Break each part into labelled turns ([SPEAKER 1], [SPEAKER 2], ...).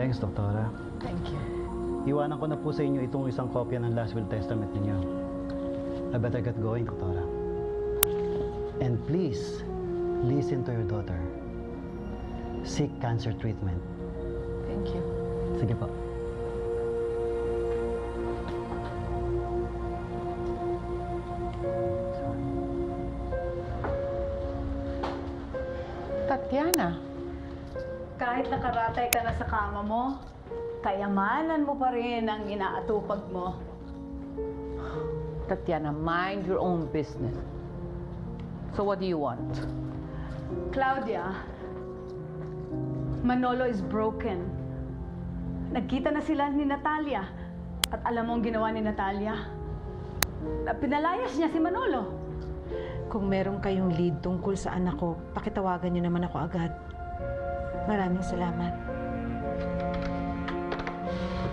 [SPEAKER 1] Thanks, Doktora.
[SPEAKER 2] Thank you.
[SPEAKER 1] Iwanan ko na po sa inyo itong isang kopya ng last will testament ninyo. I better get going, Doktora. And please, listen to your daughter. Seek cancer treatment.
[SPEAKER 2] Thank you.
[SPEAKER 1] Sige po.
[SPEAKER 2] Tatiana,
[SPEAKER 3] Kahit nakaratay ka na sa kama mo, kayamanan mo pa rin ang inaatupag mo.
[SPEAKER 2] Tatiana, mind your own business. So what do you want?
[SPEAKER 3] Claudia, Manolo is broken. Nagkita na sila ni Natalia. At alam mo ang ginawa ni Natalia? Pinalayas niya si Manolo.
[SPEAKER 4] Kung meron kayong lead tungkol sa anak ko, pakitawagan niyo naman ako agad. Maraming salamat.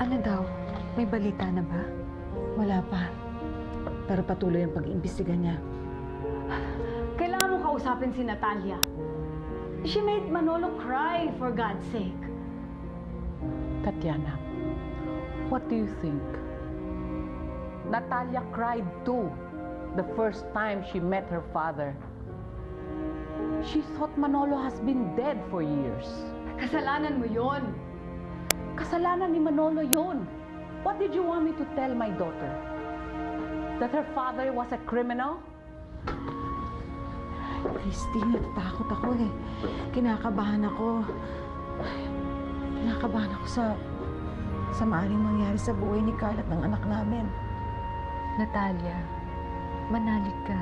[SPEAKER 5] Ano daw? May balita na ba?
[SPEAKER 4] Wala pa. Pero patuloy ang pag-iimbestiga niya.
[SPEAKER 3] Kailangan mo kausapin si Natalia. She made Manolo cry, for God's sake.
[SPEAKER 2] Tatiana, what do you think? Natalia cried too the first time she met her father. She thought Manolo has been dead for years.
[SPEAKER 3] Kasalanan mo yon.
[SPEAKER 2] Kasalanan ni Manolo yun. What did you want me to tell my daughter? That her father was a criminal?
[SPEAKER 4] Christine, natatakot ako eh. Kinakabahan ako. Kinakabahan ako sa maaaring mangyari sa buhay ni Carl at ng anak namin.
[SPEAKER 5] Natalia, manalig ka.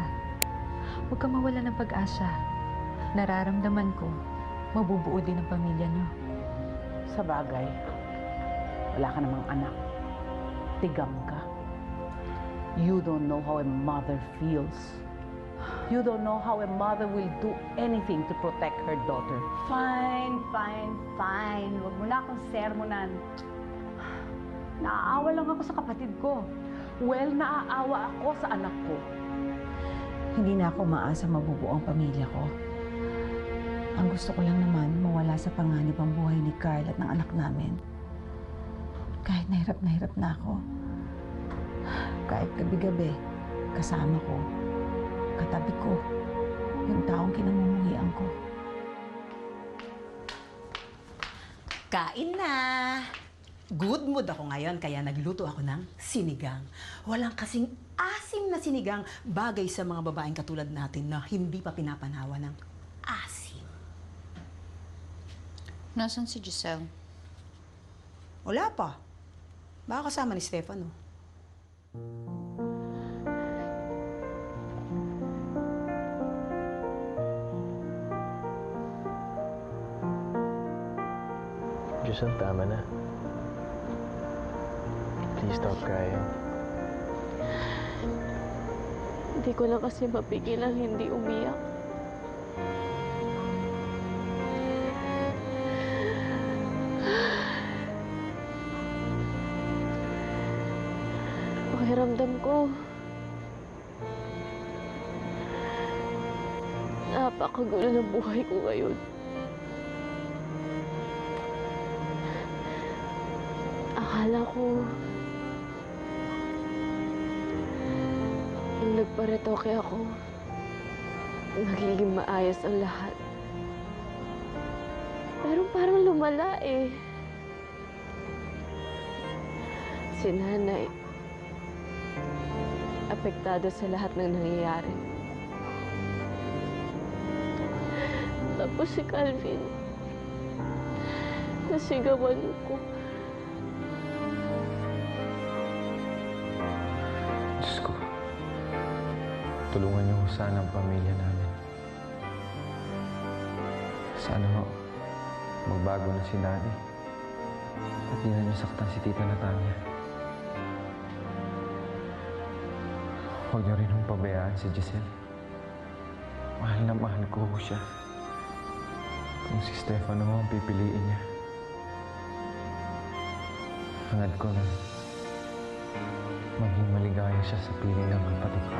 [SPEAKER 5] Huwag ka mawala ng pag-asa. Nararamdaman ko, mabubuo din ang pamilya niyo.
[SPEAKER 2] Sa bagay, wala ka namang anak. Tigam ka. You don't know how a mother feels. You don't know how a mother will do anything to protect her daughter.
[SPEAKER 3] Fine, fine, fine. Huwag mo na akong sermonan. Naaawa lang ako sa kapatid ko.
[SPEAKER 2] Well, naaawa ako sa anak ko.
[SPEAKER 4] Hindi na ako maasa mabubuo ang pamilya ko. Ang gusto ko lang naman, mawala sa panganib ang buhay ni Carl at ng anak namin. Kahit na hirap na ako. Kahit gabi-gabi, kasama ko, katabi ko, yung taong kinamumuhian ko.
[SPEAKER 6] Kain na! Good mood ako ngayon, kaya nagluto ako ng sinigang. Walang kasing asim na sinigang, bagay sa mga babaeng katulad natin na hindi pa pinapanawa ng asim.
[SPEAKER 7] Nasaan si Giselle?
[SPEAKER 6] Wala pa. Baka kasama ni Stefano.
[SPEAKER 8] Giselle, tama na. Please stop crying.
[SPEAKER 9] Hindi ko lang kasi mapigilan hindi umiyak. Pakiramdam ko, napakagulo ng buhay ko ngayon. Akala ko, nung nagparetoke ako, magiging maayos ang lahat. Pero parang lumala eh. Si nanay, apektado sa lahat ng nangyayari. Tapos si Calvin, nasigawan ko.
[SPEAKER 8] Diyos ko, tulungan niyo ko sana ang pamilya namin. Sana ho, magbago na si Daddy. At di na niya saktan si Tita Natalia. Huwag niyo rin hong pabayaan si Giselle. Mahal na mahal ko siya. Kung si Stefano mo ang pipiliin niya. Hangad ko na maging maligaya siya sa piling ng kapatid ko.